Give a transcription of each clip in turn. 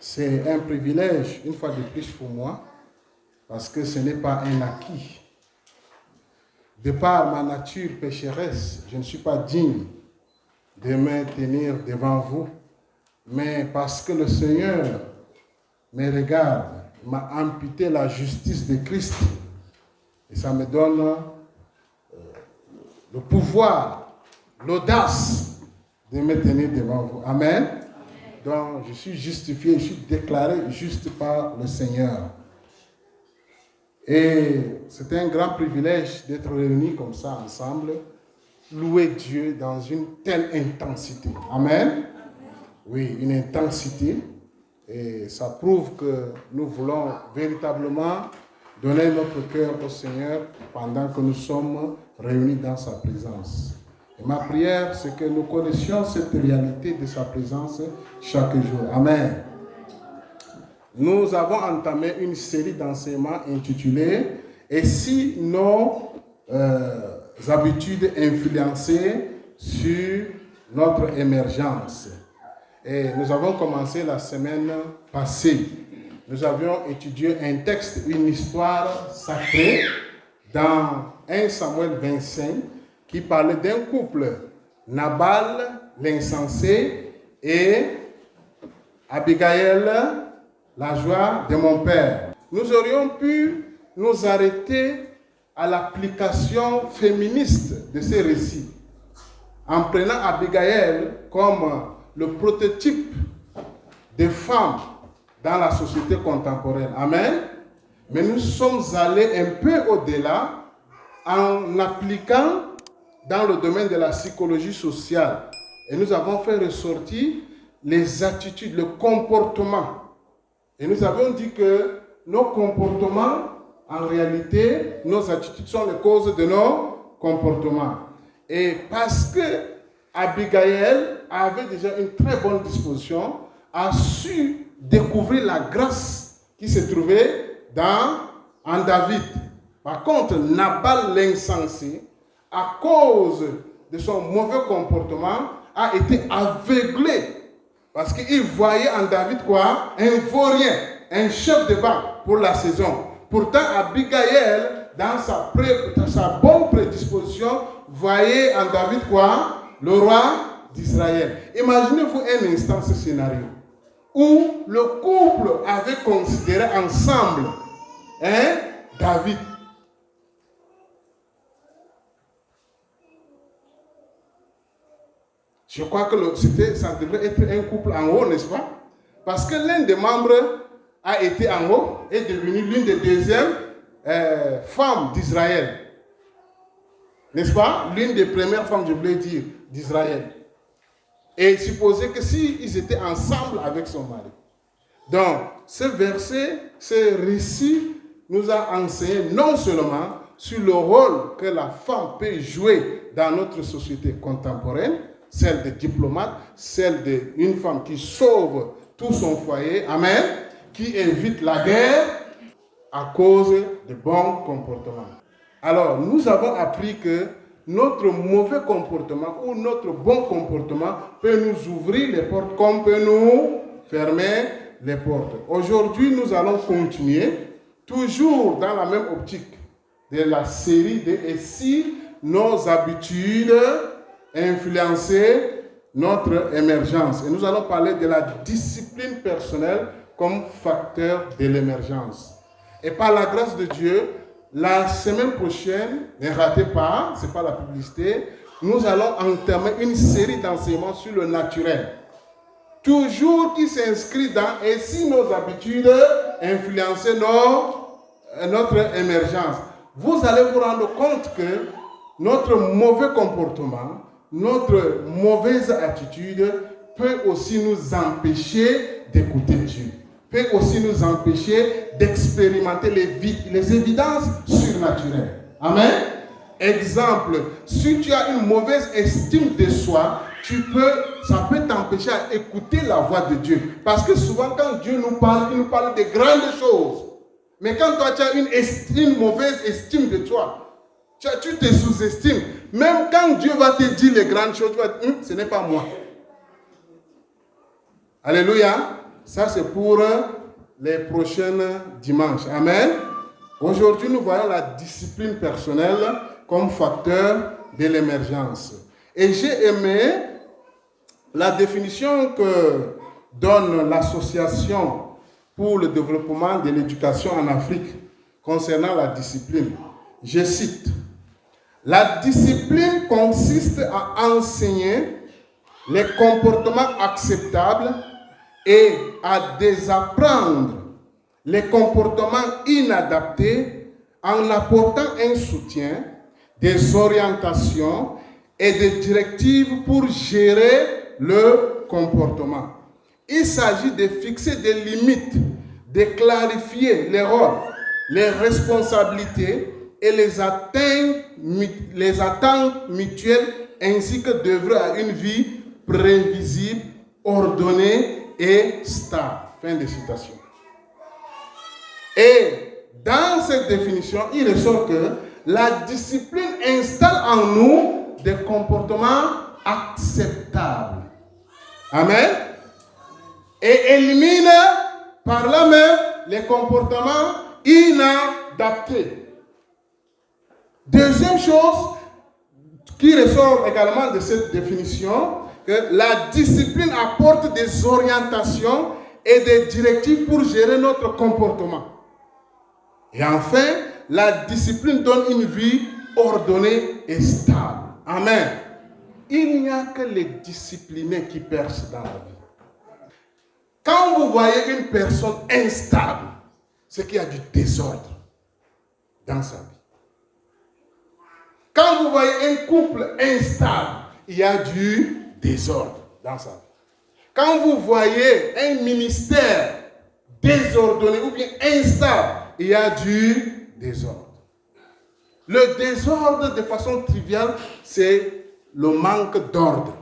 C'est un privilège, une fois de plus pour moi, parce que ce n'est pas un acquis. De par ma nature pécheresse, je ne suis pas digne de me tenir devant vous, mais parce que le Seigneur me regarde, m'a amputé la justice de Christ, et ça me donne le pouvoir, l'audace de me tenir devant vous. Amen. Donc, je suis justifié, je suis déclaré juste par le Seigneur. Et c'est un grand privilège d'être réunis comme ça ensemble, louer Dieu dans une telle intensité. Amen. Oui, une intensité. Et ça prouve que nous voulons véritablement donner notre cœur au Seigneur pendant que nous sommes réunis dans sa présence. Et ma prière, c'est que nous connaissions cette réalité de sa présence chaque jour. Amen. Nous avons entamé une série d'enseignements intitulée « Et si nos habitudes influençaient sur notre émergence ?» Et nous avons commencé la semaine passée. Nous avions étudié un texte, une histoire sacrée dans 1 Samuel 25 qui parlait d'un couple, Nabal, l'insensé, et Abigail, la joie de mon père. Nous aurions pu nous arrêter à l'application féministe de ces récits, en prenant Abigail comme le prototype des femmes dans la société contemporaine. Amen. Mais nous sommes allés un peu au-delà en appliquant dans le domaine de la psychologie sociale. Et nous avons fait ressortir les attitudes, le comportement. Et nous avons dit que nos comportements, en réalité, nos attitudes sont les causes de nos comportements. Et parce que Abigail avait déjà une très bonne disposition, a su découvrir la grâce qui se trouvait en David. Par contre, Nabal l'insensé, à cause de son mauvais comportement, a été aveuglé. Parce qu'il voyait en David quoi? Un vaurien, un chef de banc pour la saison. Pourtant, Abigail, dans sa bonne prédisposition, voyait en David quoi? Le roi d'Israël. Imaginez-vous un instant ce scénario où le couple avait considéré ensemble David. Je crois que ça devrait être un couple en haut, n'est-ce pas? Parce que l'un des membres a été en haut et est devenu l'une des deuxièmes femmes d'Israël. N'est-ce pas? L'une des premières femmes, je voulais dire, d'Israël. Et supposer que s'ils étaient ensemble avec son mari. Donc, ce verset, ce récit nous a enseigné non seulement sur le rôle que la femme peut jouer dans notre société contemporaine, celle de diplomate, celle d'une femme qui sauve tout son foyer, amen, qui évite la guerre à cause de bons comportements. Alors, nous avons appris que notre mauvais comportement ou notre bon comportement peut nous ouvrir les portes comme peut nous fermer les portes. Aujourd'hui, nous allons continuer, toujours dans la même optique de la série de « Et si nos habitudes influençaient notre émergence ?» Et nous allons parler de la discipline personnelle comme facteur de l'émergence. Et par la grâce de Dieu, la semaine prochaine, ne ratez pas, ce n'est pas la publicité, nous allons entamer une série d'enseignements sur le naturel. Toujours qui s'inscrit dans « Et si nos habitudes influençaient notre émergence ?» Vous allez vous rendre compte que notre mauvais comportement, notre mauvaise attitude peut aussi nous empêcher d'écouter Dieu, peut aussi nous empêcher d'expérimenter les évidences surnaturelles. Amen. Exemple, si tu as une mauvaise estime de soi, ça peut t'empêcher à écouter la voix de Dieu. Parce que souvent, quand Dieu nous parle, il nous parle de grandes choses. Mais quand toi, tu as une mauvaise estime de toi, tu te sous-estimes. Même quand Dieu va te dire les grandes choses, tu vas te dire, ce n'est pas moi. Alléluia. Ça, c'est pour les prochains dimanches. Amen. Aujourd'hui, nous voyons la discipline personnelle comme facteur de l'émergence. Et j'ai aimé la définition que donne l'Association pour le développement de l'éducation en Afrique concernant la discipline. Je cite, « La discipline consiste à enseigner les comportements acceptables et à désapprendre les comportements inadaptés en apportant un soutien, des orientations et des directives pour gérer le comportement. Il s'agit de fixer des limites, de clarifier les rôles, les responsabilités et les attentes mutuelles ainsi que d'œuvrer à une vie prévisible, ordonnée et stable. » Fin de citation. Et dans cette définition, il ressort que la discipline installe en nous des comportements acceptables. Amen. Et élimine par là même les comportements inadaptés. Deuxième chose qui ressort également de cette définition, que la discipline apporte des orientations et des directives pour gérer notre comportement. Et enfin, la discipline donne une vie ordonnée et stable. Amen. Il n'y a que les disciplinés qui percent dans la vie. Quand vous voyez une personne instable, c'est qu'il y a du désordre dans sa vie. Quand vous voyez un couple instable, il y a du désordre dans sa vie. Quand vous voyez un ministère désordonné ou bien instable, il y a du désordre. Le désordre, de façon triviale, c'est le manque d'ordre.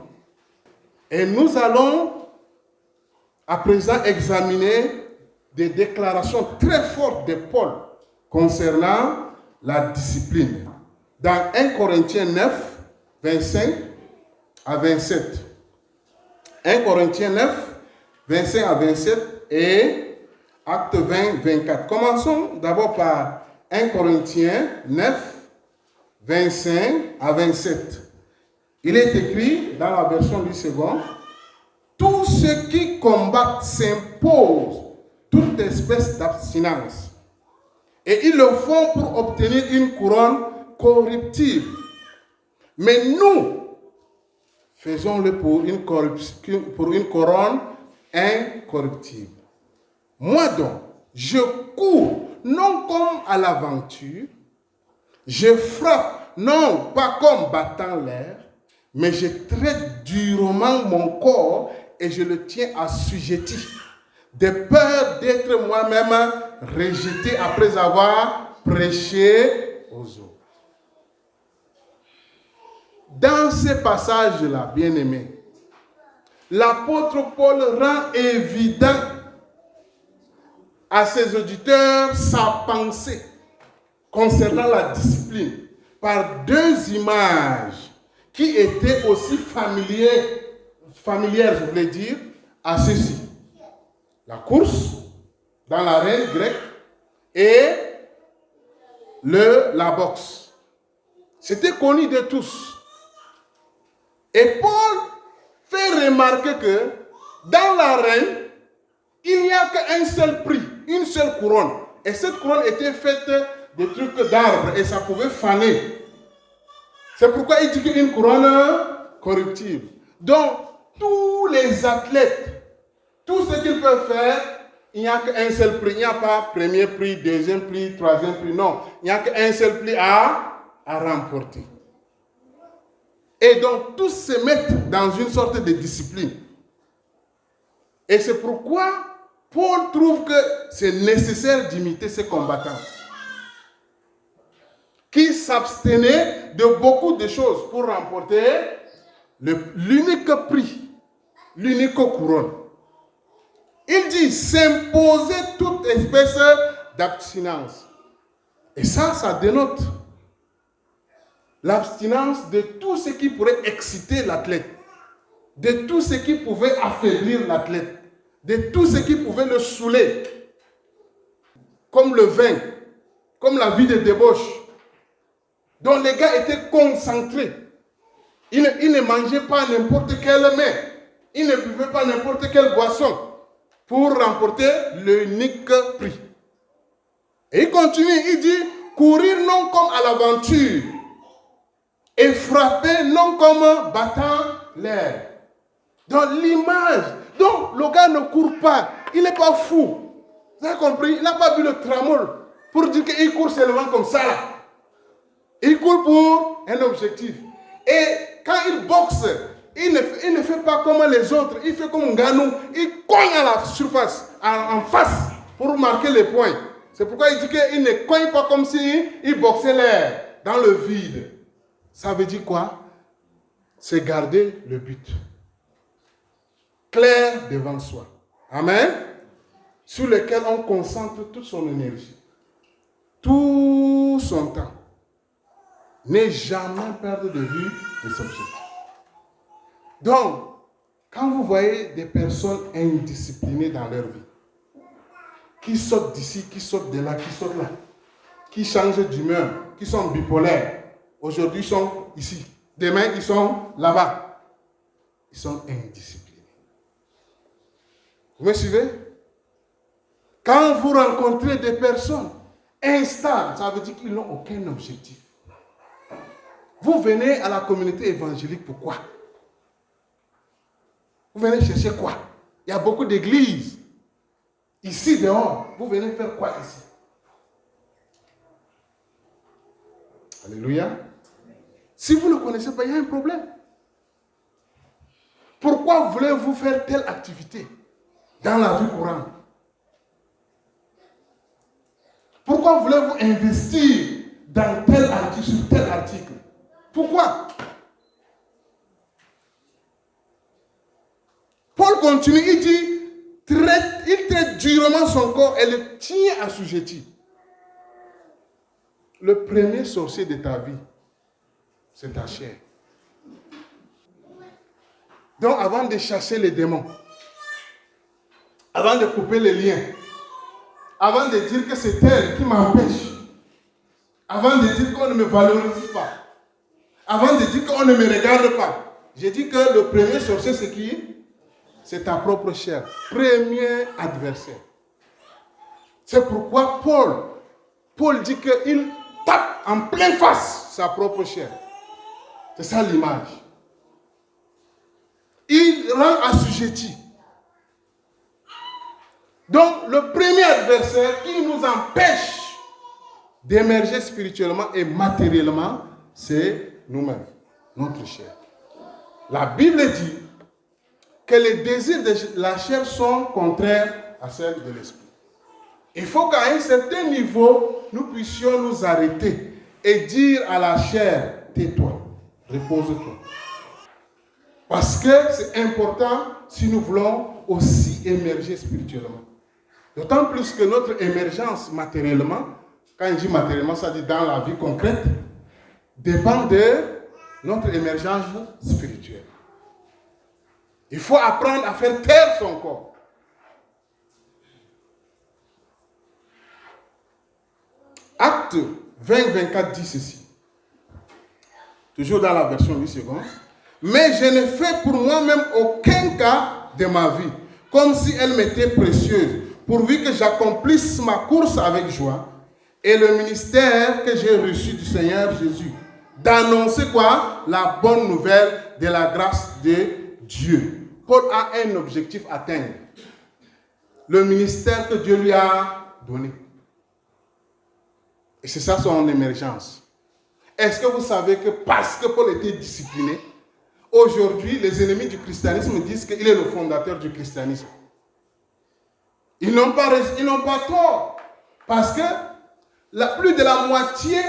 Et nous allons à présent examiner des déclarations très fortes de Paul concernant la discipline. Dans 1 Corinthiens 9, 25 à 27. 1 Corinthiens 9, 25 à 27 et Acte 20, 24. Commençons d'abord par 1 Corinthiens 9, 25 à 27. Il est écrit dans la version du second, « Tous ceux qui combattent s'imposent toute espèce d'abstinence, et ils le font pour obtenir une couronne corruptible. Mais nous, faisons-le pour une couronne incorruptible. Moi donc, je cours non comme à l'aventure, je frappe non pas comme battant l'air, mais je traite durement mon corps et je le tiens assujetti, de peur d'être moi-même rejeté après avoir prêché aux autres. » Dans ces passages-là, bien-aimés, l'apôtre Paul rend évident à ses auditeurs sa pensée concernant la discipline par deux images qui étaient aussi familières, je voulais dire, à ceci. La course dans l'arène grecque et la boxe. C'était connu de tous. Et Paul fait remarquer que dans l'arène, il n'y a qu'un seul prix, une seule couronne. Et cette couronne était faite de trucs d'arbres et ça pouvait faner. C'est pourquoi il dit qu'une couronne corruptible. Donc, tous les athlètes, tout ce qu'ils peuvent faire, il n'y a qu'un seul prix. Il n'y a pas premier prix, deuxième prix, troisième prix. Non, il n'y a qu'un seul prix à remporter. Et donc, tous se mettent dans une sorte de discipline. Et c'est pourquoi Paul trouve que c'est nécessaire d'imiter ces combattants qui s'abstenaient de beaucoup de choses pour remporter l'unique prix, l'unique couronne. Il dit s'imposer toute espèce d'abstinence. Et ça dénote l'abstinence de tout ce qui pourrait exciter l'athlète, de tout ce qui pouvait affaiblir l'athlète, de tout ce qui pouvait le saouler, comme le vin, comme la vie de débauche. Donc les gars étaient concentrés. Ils ne mangeaient pas n'importe quel mets. Ils ne buvaient pas n'importe quelle boisson pour remporter l'unique prix. Et il continue, il dit, courir non comme à l'aventure et frapper non comme battant l'air. Dans l'image, donc le gars ne court pas, il n'est pas fou. Vous avez compris? Il n'a pas vu le tramol pour dire qu'il court seulement comme ça là. Il court pour un objectif. Et quand il boxe, il ne fait pas comme les autres. Il fait comme Nganou. Il cogne à la surface, en face, pour marquer les points. C'est pourquoi il dit qu'il ne cogne pas comme s'il boxait l'air dans le vide. Ça veut dire quoi? C'est garder le but clair devant soi. Amen. Sur lequel on concentre toute son énergie, tout son temps. Ne jamais perdre de vue les objectifs. Donc, quand vous voyez des personnes indisciplinées dans leur vie, qui sortent d'ici, qui sortent de là, qui sortent là, qui changent d'humeur, qui sont bipolaires, aujourd'hui ils sont ici, demain ils sont là-bas, ils sont indisciplinés. Vous me suivez? Quand vous rencontrez des personnes instables, ça veut dire qu'ils n'ont aucun objectif. Vous venez à la communauté évangélique, pourquoi? Vous venez chercher quoi? Il y a beaucoup d'églises. Ici, dehors, vous venez faire quoi ici? Alléluia. Si vous ne connaissez pas, il y a un problème. Pourquoi voulez-vous faire telle activité dans la vie courante? Pourquoi voulez-vous investir dans tel article, sur tel article? Pourquoi? Paul continue, il dit, il traite durement son corps et le tient assujetti. Le premier sorcier de ta vie, c'est ta chair. Donc avant de chasser les démons, avant de couper les liens, avant de dire que c'est elle qui m'empêche, avant de dire qu'on ne me valorise pas, avant de dire qu'on ne me regarde pas, j'ai dit que le premier sorcier, c'est qui? C'est ta propre chair. Premier adversaire. C'est pourquoi Paul dit qu'il tape en pleine face sa propre chair. C'est ça l'image. Il rend assujetti. Donc, le premier adversaire qui nous empêche d'émerger spirituellement et matériellement, c'est nous-mêmes, notre chair. La Bible dit que les désirs de la chair sont contraires à celles de l'esprit. Il faut qu'à un certain niveau, nous puissions nous arrêter et dire à la chair, tais-toi, repose-toi. Parce que c'est important si nous voulons aussi émerger spirituellement. D'autant plus que notre émergence matériellement, quand je dis matériellement, ça dit dans la vie concrète, dépend de notre émergence spirituelle. Il faut apprendre à faire taire son corps. Acte 20-24 dit ceci. Toujours dans la version 8 secondes. Mais je ne fais pour moi-même aucun cas de ma vie, comme si elle m'était précieuse, pourvu que j'accomplisse ma course avec joie et le ministère que j'ai reçu du Seigneur Jésus, d'annoncer quoi? La bonne nouvelle de la grâce de Dieu. Paul a un objectif à atteindre. Le ministère que Dieu lui a donné. Et c'est ça son émergence. Est-ce que vous savez que parce que Paul était discipliné, aujourd'hui, les ennemis du christianisme disent qu'il est le fondateur du christianisme. Ils n'ont pas tort. Parce que plus de la moitié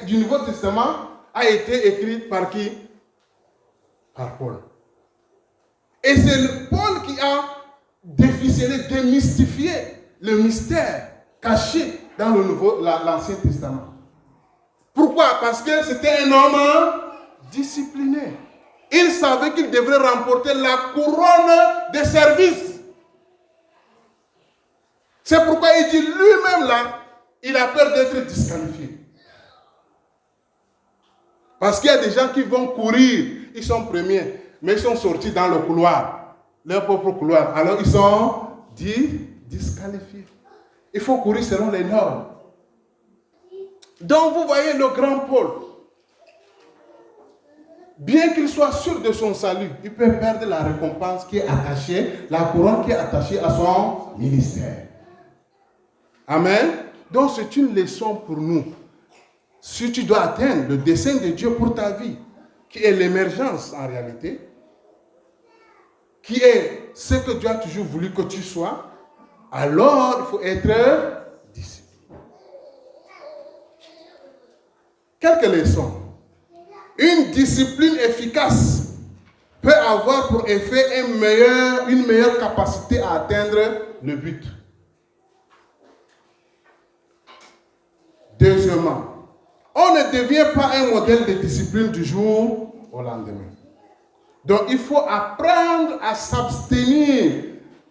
du Nouveau Testament a été écrite par qui? Par Paul. Et c'est Paul qui a déficelé, démystifié le mystère caché dans l'Ancien Testament. Pourquoi? Parce que c'était un homme discipliné. Il savait qu'il devrait remporter la couronne de service. C'est pourquoi il dit lui-même là, il a peur d'être disqualifié. Parce qu'il y a des gens qui vont courir, ils sont premiers, mais ils sont sortis dans le couloir, leur propre couloir. Alors ils sont disqualifiés. Il faut courir selon les normes. Donc vous voyez le grand Paul, bien qu'il soit sûr de son salut, il peut perdre la récompense qui est attachée, la couronne qui est attachée à son ministère. Amen. Donc c'est une leçon pour nous. Si tu dois atteindre le dessein de Dieu pour ta vie, qui est l'émergence en réalité, qui est ce que Dieu a toujours voulu que tu sois, alors il faut être discipliné. Quelques leçons. Une discipline efficace peut avoir pour effet une meilleure capacité à atteindre le but. Deuxièmement, on ne devient pas un modèle de discipline du jour au lendemain. Donc il faut apprendre à s'abstenir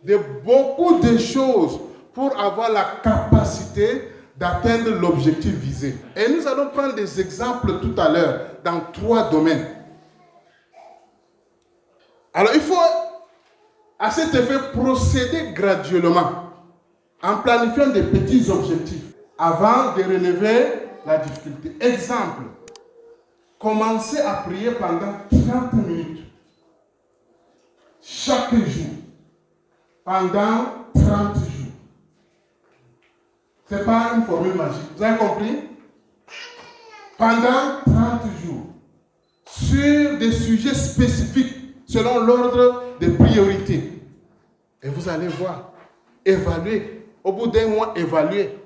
de beaucoup de choses pour avoir la capacité d'atteindre l'objectif visé. Et nous allons prendre des exemples tout à l'heure dans 3 domaines. Alors il faut à cet effet procéder graduellement en planifiant des petits objectifs avant de relever la difficulté. Exemple, commencez à prier pendant 30 minutes chaque jour pendant 30 jours. Ce n'est pas une formule magique. Vous avez compris? Pendant 30 jours sur des sujets spécifiques selon l'ordre des priorités. Et vous allez voir, évaluer, au bout d'un mois, évaluer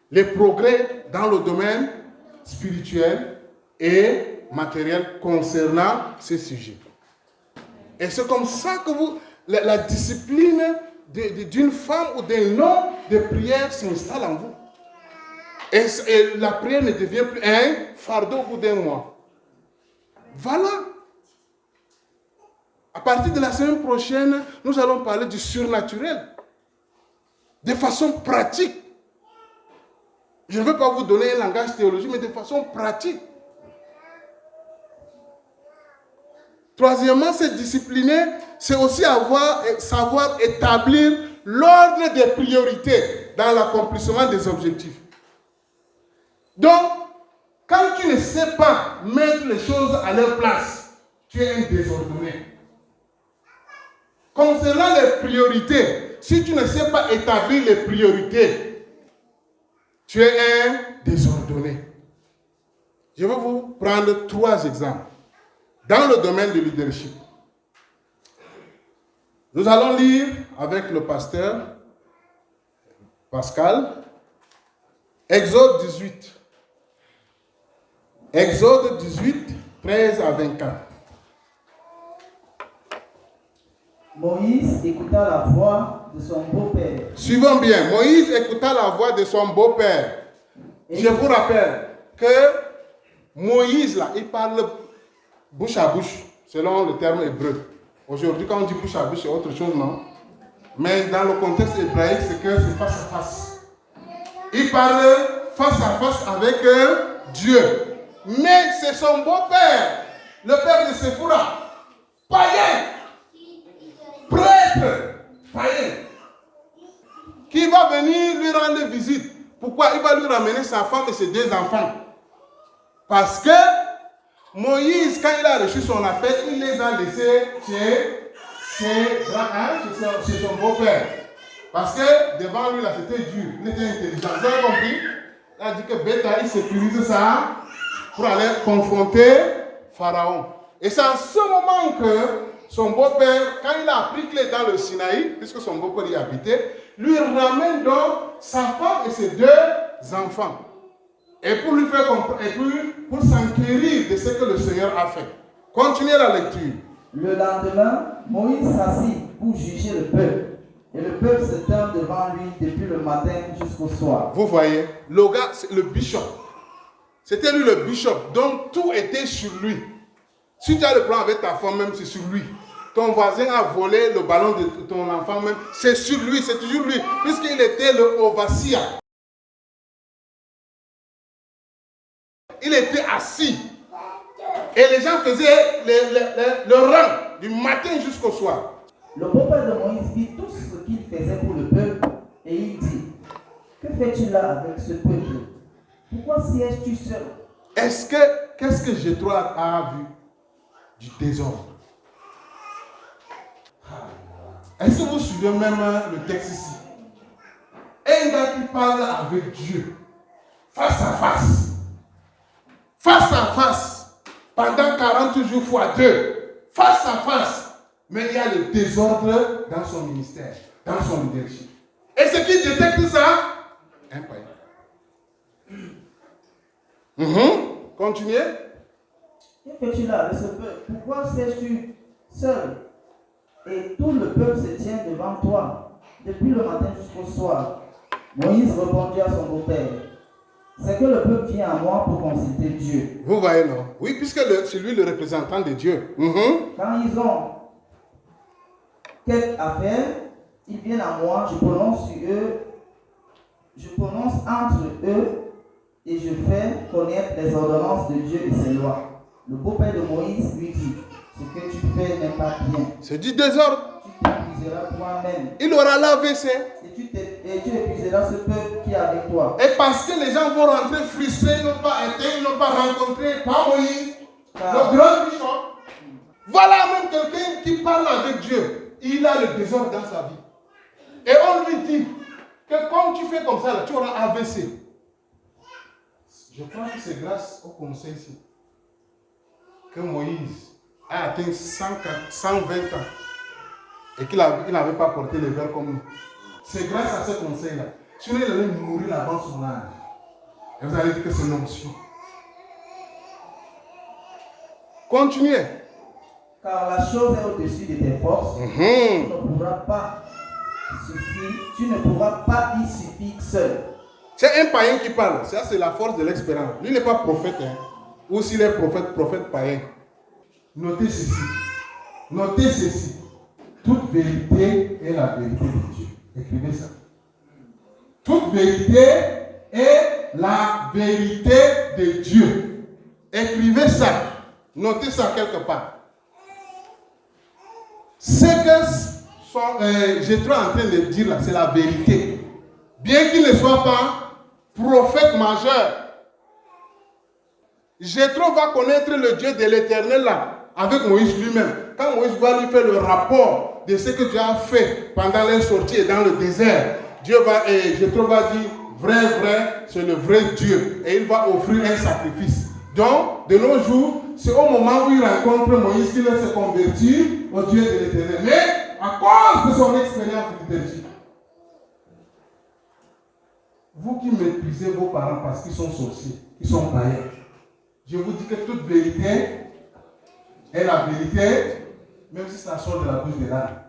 les progrès dans le domaine spirituel et matériel concernant ces sujets. Et c'est comme ça que la discipline d'une femme ou d'un homme de prière s'installe en vous. Et la prière ne devient plus un fardeau au bout d'un mois. Voilà. À partir de la semaine prochaine, nous allons parler du surnaturel. De façon pratique. Je ne veux pas vous donner un langage théologique, mais de façon pratique. Troisièmement, se discipliner, c'est aussi savoir établir l'ordre des priorités dans l'accomplissement des objectifs. Donc, quand tu ne sais pas mettre les choses à leur place, tu es un désordonné. Concernant les priorités, si tu ne sais pas établir les priorités, tu es un désordonné. Je vais vous prendre 3 exemples. Dans le domaine du leadership, nous allons lire avec le pasteur Pascal, Exode 18. Exode 18, 13 à 24. Moïse écouta la voix de son beau-père. Suivons bien. Moïse écouta la voix de son beau-père. Je vous rappelle que Moïse, là, il parle bouche à bouche, selon le terme hébreu. Aujourd'hui, quand on dit bouche à bouche, c'est autre chose, non? Mais dans le contexte hébraïque, c'est que c'est face à face. Il parle face à face avec Dieu. Mais c'est son beau-père, le père de Séphora, païen, prêtre, païen, qui va venir lui rendre visite. Pourquoi? Il va lui ramener sa femme et ses 2 enfants. Parce que Moïse, quand il a reçu son appel, il les a laissés chez son beau-père. Parce que devant lui, là, c'était dur. Il était intelligent. Vous avez compris? Il a dit que Beta, il sécurise ça pour aller confronter Pharaon. Et c'est en ce moment que son beau-père, quand il a appris qu'il est dans le Sinaï, puisque son beau-père y habitait, lui ramène donc sa femme et ses 2 enfants. Et pour lui faire comprendre, et puis pour s'enquérir de ce que le Seigneur a fait. Continuez la lecture. Le lendemain, Moïse s'assit pour juger le peuple. Et le peuple se tint devant lui depuis le matin jusqu'au soir. Vous voyez, le gars, c'est le bishop. C'était lui le bishop. Donc tout était sur lui. Si tu as le plan avec ta femme, même c'est sur lui. ton voisin a volé le ballon de ton enfant même, c'est sur lui, c'est toujours lui, puisqu'il était le overseer. Il était assis. Et les gens faisaient le rang du matin jusqu'au soir. Le beau-père de Moïse vit tout ce qu'il faisait pour le peuple et il dit, que fais-tu là avec ce peuple? Pourquoi sièges-tu seul? Qu'est-ce que Jéthro a vu? Du désordre. Est-ce que vous suivez même le texte ici? Un gars qui parle avec Dieu, face à face. Face à face, pendant 40 jours fois 2, face à face. Mais il y a le désordre dans son ministère, dans son leadership. Et ce qui détecte ça, un païen. Continuez. Que fais-tu là avec ce peuple? Pourquoi sièges-tu seul? Et tout le peuple se tient devant toi, depuis le matin jusqu'au soir. Moïse répondit à son beau-père, c'est que le peuple vient à moi pour consulter Dieu. Vous voyez, non? Oui, puisque c'est lui le représentant de Dieu. Quand ils ont quelque affaire, ils viennent à moi, je prononce sur eux, je prononce entre eux et je fais connaître les ordonnances de Dieu et ses lois. Le beau-père de Moïse lui dit, ce que tu fais n'est pas bien. C'est du désordre. Tu t'épuiseras toi-même. Il aura l'AVC. Et tu épuiseras ce peuple qui est avec toi. Et parce que les gens vont rentrer frustrés, ils n'ont pas été, ils n'ont pas rencontré, pas Moïse, le grand bishop. Voilà même quelqu'un qui parle avec Dieu. Il a le désordre dans sa vie. Et on lui dit que comme tu fais comme ça, là, tu auras AVC. Je pense que c'est grâce au conseil ici que Moïse a atteint 120 ans et qu'il n'avait pas porté le verre comme nous. C'est grâce à ce conseil-là. Sinon, il allait mourir avant son âge. Et vous allez dire que c'est l'onction. Continuez. Car la chose est au-dessus de tes forces. Tu ne pourras pas y suffire seul. C'est un païen qui parle. Ça, c'est la force de l'expérience. Lui n'est pas prophète. Ou s'il est prophète païen. Notez ceci. Notez ceci. Toute vérité est la vérité de Dieu. Écrivez ça. Toute vérité est la vérité de Dieu. Écrivez ça. Notez ça quelque part. Ce que Jéthro est en train de dire là, c'est la vérité. Bien qu'il ne soit pas prophète majeur, Jéthro va connaître le Dieu de l'Éternel là, avec Moïse lui-même. Quand Moïse va lui faire le rapport de ce que Dieu a fait pendant leur sortie dans le désert, Jéthro va dire, vrai, c'est le vrai Dieu. Et il va offrir un sacrifice. Donc, de nos jours, c'est au moment où il rencontre Moïse qu'il va se convertir au Dieu de l'Éternel. Mais à cause de son expérience de leadership, vous qui méprisez vos parents parce qu'ils sont sorciers, ils sont païens, je vous dis que toute vérité est la vérité, même si ça sort de la bouche de l'âne.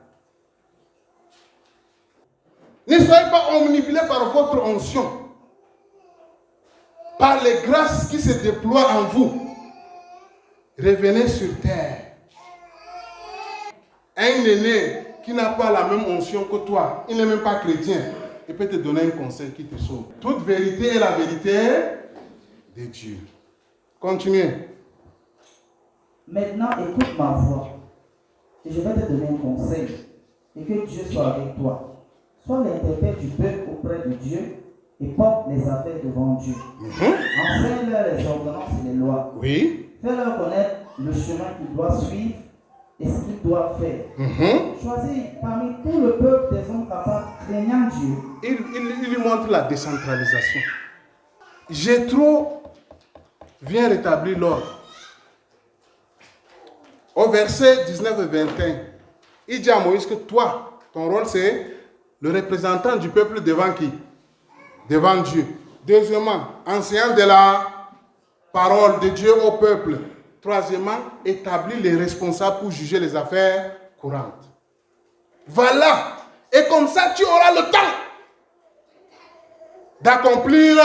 Ne soyez pas omnibulés par votre onction, par les grâces qui se déploient en vous. Revenez sur terre. Un aîné qui n'a pas la même onction que toi, il n'est même pas chrétien, il peut te donner un conseil qui te sauve. Toute vérité est la vérité de Dieu. Continuez. Maintenant, écoute ma voix. Et je vais te donner un conseil. Et que Dieu soit avec toi. Sois l'interprète du peuple auprès de Dieu et porte les affaires devant Dieu. Enseigne-leur les ordonnances et les lois. Oui. Fais-leur connaître le chemin qu'ils doivent suivre et ce qu'ils doivent faire. Choisis parmi tout le peuple des hommes capables, craignant Dieu. Il lui montre la décentralisation. Jéthro vient rétablir l'ordre. Au verset 19 et 21, il dit à Moïse que toi, ton rôle c'est le représentant du peuple devant qui? Devant Dieu. Deuxièmement, enseignant de la parole de Dieu au peuple. Troisièmement, établir les responsables pour juger les affaires courantes. Voilà. Et comme ça, tu auras le temps d'accomplir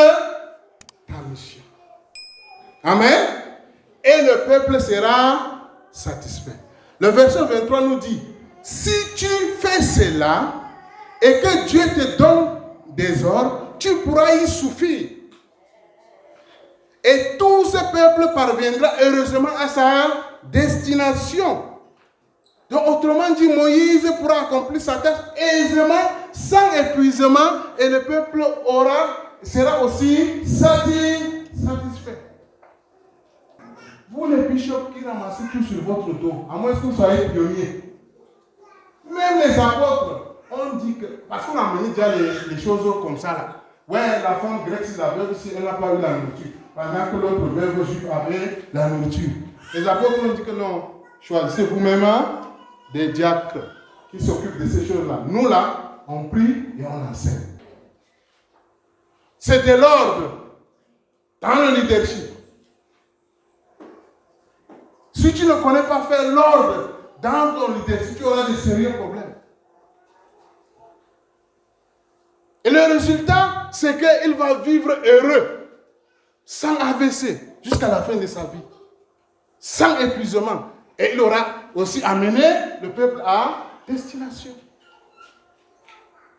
ta mission. Amen. Et le peuple sera satisfait. Le verset 23 nous dit, si tu fais cela et que Dieu te donne des ordres, tu pourras y souffrir. Et tout ce peuple parviendra heureusement à sa destination. Donc, autrement dit, Moïse pourra accomplir sa tâche aisément, sans épuisement, et le peuple sera aussi satisfait. Vous, les bishops qui ramassez tout sur votre dos, à moins que vous soyez pionniers, même les apôtres, on dit que, parce qu'on a mené déjà les choses comme ça là. Ouais, la femme grecque, si la veuve, si elle n'a pas eu la nourriture, pendant que l'autre veuve juive avait la nourriture. Les apôtres ont dit que non, choisissez vous-même des diacres qui s'occupent de ces choses-là. Nous là, on prie et on enseigne. C'est de l'ordre dans le leadership. Si tu ne connais pas faire l'ordre dans ton leadership, tu auras de sérieux problèmes. Et le résultat, c'est qu'il va vivre heureux, sans AVC, jusqu'à la fin de sa vie, sans épuisement. Et il aura aussi amené le peuple à destination.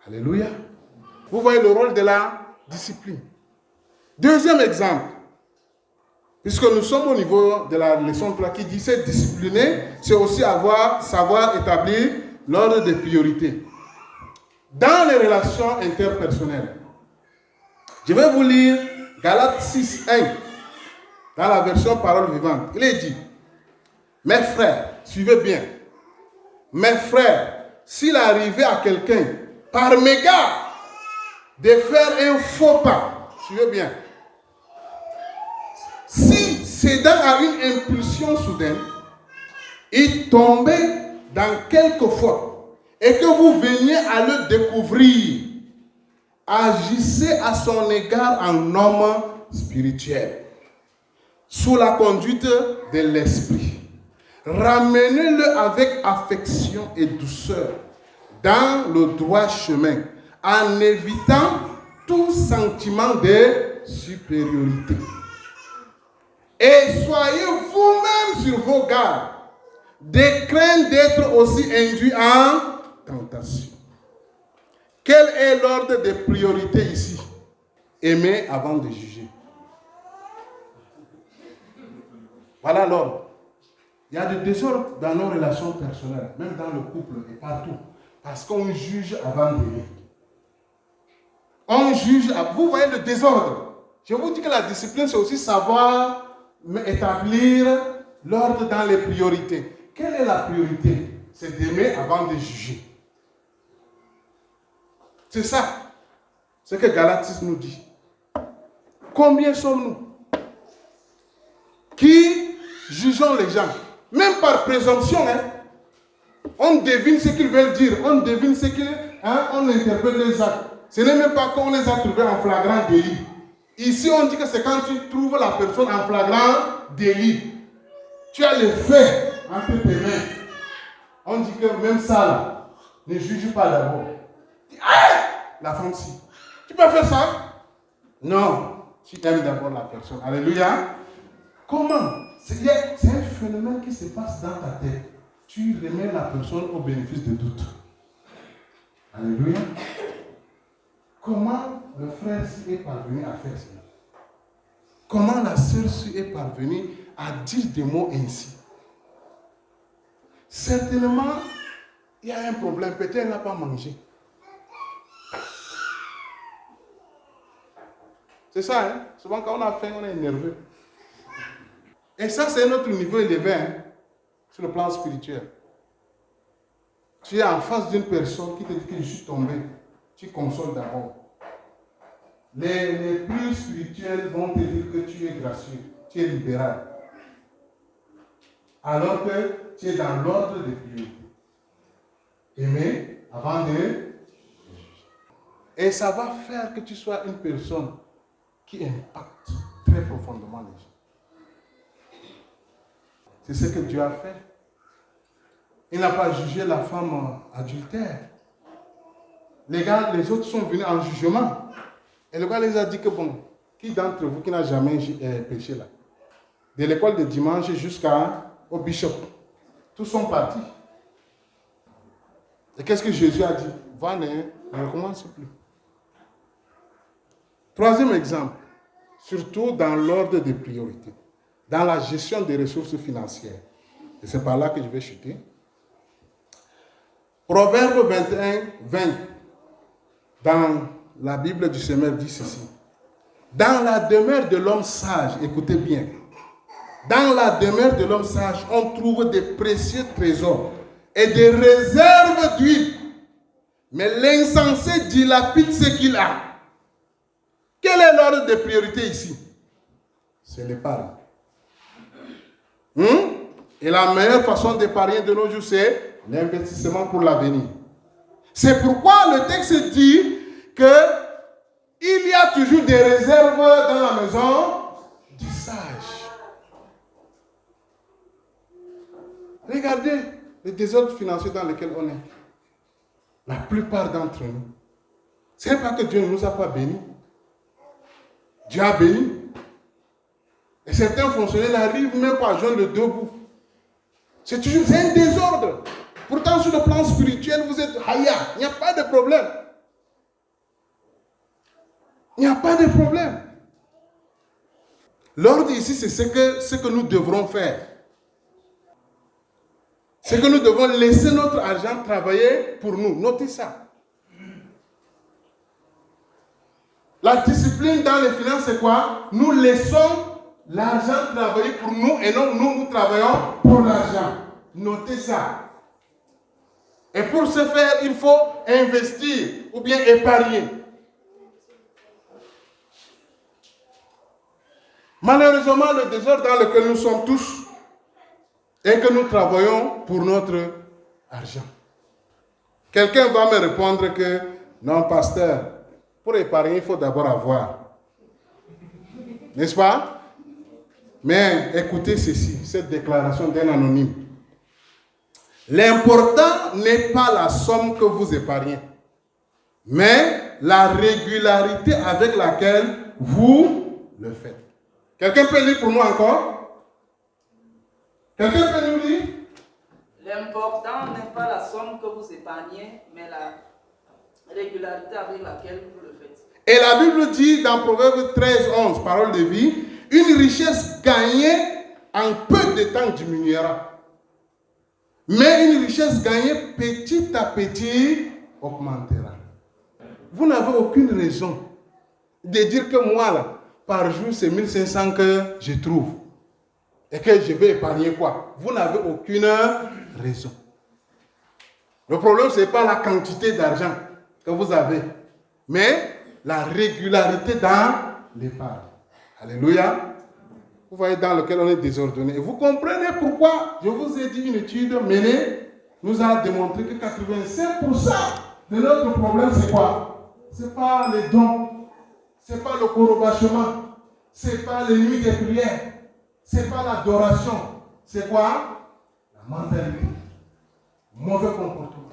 Alléluia. Vous voyez le rôle de la discipline. Deuxième exemple, puisque nous sommes au niveau de la leçon 3 qui dit c'est discipliner, c'est aussi savoir établir l'ordre des priorités. Dans les relations interpersonnelles, je vais vous lire Galates 6:1 dans la version parole vivante. Il est dit, mes frères, suivez bien, mes frères, s'il arrivait à quelqu'un par mégarde de faire un faux pas, suivez bien, si cédant à une impulsion soudaine, il tombait dans quelque faute et que vous veniez à le découvrir, agissez à son égard en homme spirituel, sous la conduite de l'esprit. Ramenez-le avec affection et douceur dans le droit chemin, en évitant tout sentiment de supériorité. Et soyez vous-même sur vos gardes, de crainte d'être aussi induit en tentation. Quel est l'ordre de priorité ici? Aimer avant de juger. Voilà l'ordre. Il y a des désordres dans nos relations personnelles, même dans le couple et partout, parce qu'on juge avant d'aimer. On juge, vous voyez le désordre. Je vous dis que la discipline, c'est aussi savoir établir l'ordre dans les priorités. Quelle est la priorité? C'est d'aimer avant de juger. C'est ça. C'est ce que Galates 6 nous dit. Combien sommes-nous qui jugeons les gens? Même par présomption, on devine ce qu'ils veulent dire. On devine ce qu'ils... on interprète les actes. Ce n'est même pas qu'on les a trouvés en flagrant délit. Ici, on dit que c'est quand tu trouves la personne en flagrant délit. Tu as les faits entre tes mains. On dit que même ça, là, ne juge pas d'abord. La femme-ci. Tu peux faire ça? Non. Tu aimes d'abord la personne. Alléluia. Comment? C'est un phénomène qui se passe dans ta tête. Tu remets la personne au bénéfice de doute. Alléluia. Comment le frère est parvenu à faire cela? Comment la sœur est parvenue à dire des mots ainsi? Certainement, il y a un problème. Peut-être qu'elle n'a pas mangé. C'est ça, souvent quand on a faim, on est nerveux. Et ça, c'est notre niveau élevé, sur le plan spirituel. Tu es en face d'une personne qui te dit que je suis tombé. Tu consoles d'abord. Les plus spirituels vont te dire que tu es gracieux, tu es libéral. Alors que tu es dans l'ordre des priorités. Aimer avant de... Et ça va faire que tu sois une personne qui impacte très profondément les gens. C'est ce que Dieu a fait. Il n'a pas jugé la femme adultère. Les autres sont venus en jugement. Et le gars les a dit que bon, qui d'entre vous qui n'a jamais péché là? De l'école de dimanche jusqu'au bishop. Tous sont partis. Et qu'est-ce que Jésus a dit? Va, ne recommence plus. Troisième exemple, surtout dans l'ordre des priorités, dans la gestion des ressources financières. Et c'est par là que je vais chuter. Proverbe 21, 20, dans la Bible du Semeur dit ceci. Dans la demeure de l'homme sage, écoutez bien, dans la demeure de l'homme sage, on trouve des précieux trésors et des réserves d'huile. Mais l'insensé dilapide ce qu'il a. Quel est l'ordre de priorité ici? C'est l'épargne. Et la meilleure façon d'épargner de nos jours, c'est l'investissement pour l'avenir. C'est pourquoi le texte dit qu'il y a toujours des réserves dans la maison du sage. Regardez le désordre financier dans lequel on est. La plupart d'entre nous. Ce n'est pas que Dieu ne nous a pas bénis. Dieu a béni. Et certains fonctionnaires n'arrivent même pas à joindre le deux bouts. C'est toujours un désordre. Pourtant, sur le plan spirituel, vous êtes haya. Il n'y a pas de problème. Il n'y a pas de problème. L'ordre ici, c'est ce que nous devrons faire. C'est que nous devons laisser notre argent travailler pour nous. Notez ça. La discipline dans les finances, c'est quoi? Nous laissons l'argent travailler pour nous et non nous travaillons pour l'argent. Notez ça. Et pour ce faire, il faut investir ou bien épargner. Malheureusement, le désordre dans lequel nous sommes tous est que nous travaillons pour notre argent. Quelqu'un va me répondre que non, pasteur, pour épargner, il faut d'abord avoir. N'est-ce pas? Mais écoutez ceci, cette déclaration d'un anonyme. L'important n'est pas la somme que vous épargnez, mais la régularité avec laquelle vous le faites. Quelqu'un peut lire pour nous encore? Quelqu'un peut nous lire? L'important n'est pas la somme que vous épargnez, mais la régularité avec laquelle vous le faites. Et la Bible dit dans Proverbe 13, 11, parole de vie, une richesse gagnée en peu de temps diminuera. Mais une richesse gagnée petit à petit augmentera. Vous n'avez aucune raison de dire que moi, là, par jour, c'est 1500 que je trouve. Et que je vais épargner quoi? Vous n'avez aucune raison. Le problème, ce n'est pas la quantité d'argent que vous avez, mais la régularité dans l'épargne. Alléluia. Vous voyez dans lequel on est désordonné. Et vous comprenez pourquoi, je vous ai dit, une étude menée nous a démontré que 85% de notre problème, c'est quoi? Ce n'est pas les dons, ce n'est pas le corobachement, ce n'est pas les nuits des prières, ce n'est pas l'adoration. C'est quoi? La mentalité, le mauvais comportement,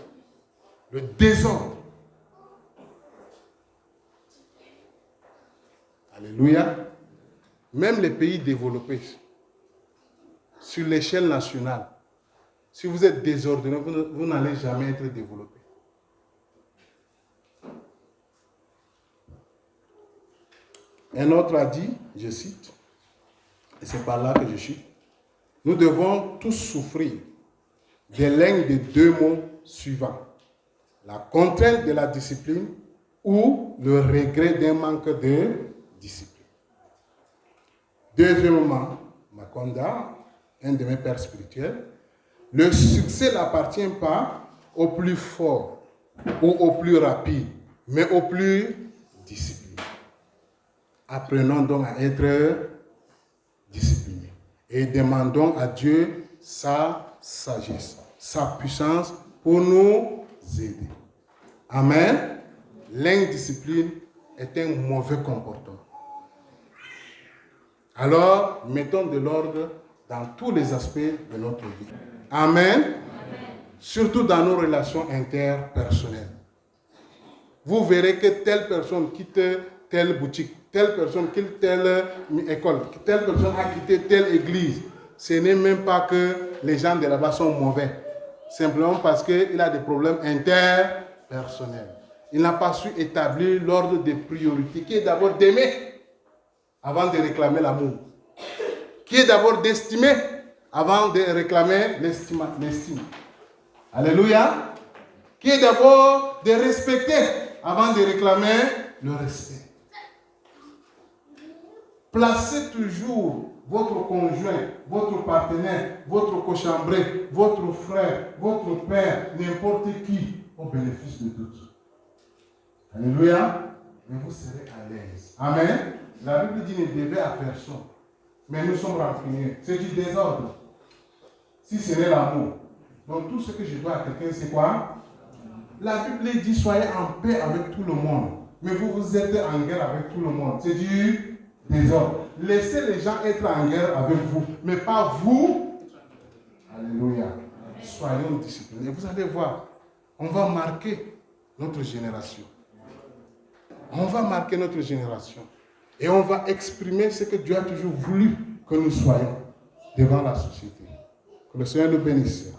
le désordre. Alléluia. Même les pays développés, sur l'échelle nationale, si vous êtes désordonné, vous n'allez jamais être développé. Un autre a dit, je cite, et c'est par là que je suis, nous devons tous souffrir de l'un des deux mots suivants, la contrainte de la discipline ou le regret d'un manque de discipline. Deuxièmement, Makonda, un de mes pères spirituels, le succès n'appartient pas au plus fort ou au plus rapide, mais au plus discipliné. Apprenons donc à être disciplinés et demandons à Dieu sa sagesse, sa puissance pour nous aider. Amen. L'indiscipline est un mauvais comportement. Alors, mettons de l'ordre dans tous les aspects de notre vie. Amen. Amen. Surtout dans nos relations interpersonnelles. Vous verrez que telle personne quitte telle boutique, telle personne quitte telle école, telle personne a quitté telle église. ce n'est même pas que les gens de là-bas sont mauvais. Simplement parce qu'il a des problèmes interpersonnels. Il n'a pas su établir l'ordre des priorités, qui est d'abord d'aimer avant de réclamer l'amour. Qui est d'abord d'estimer avant de réclamer l'estime. Alléluia. Qui est d'abord de respecter avant de réclamer le respect. Placez toujours votre conjoint, votre partenaire, votre cochambré, votre frère, votre père, n'importe qui, au bénéfice de tous. Alléluia. Et vous serez à l'aise. Amen. La Bible dit ne devez à personne. Mais nous sommes rancuniers. C'est du désordre. Si ce n'est l'amour. Donc tout ce que je dois à quelqu'un, c'est quoi? La Bible dit soyez en paix avec tout le monde. Mais vous êtes en guerre avec tout le monde. C'est du désordre. Laissez les gens être en guerre avec vous. Mais pas vous. Alléluia. Soyons disciplinés. Vous allez voir. On va marquer notre génération. On va marquer notre génération. Et on va exprimer ce que Dieu a toujours voulu que nous soyons devant la société. Que le Seigneur nous bénisse.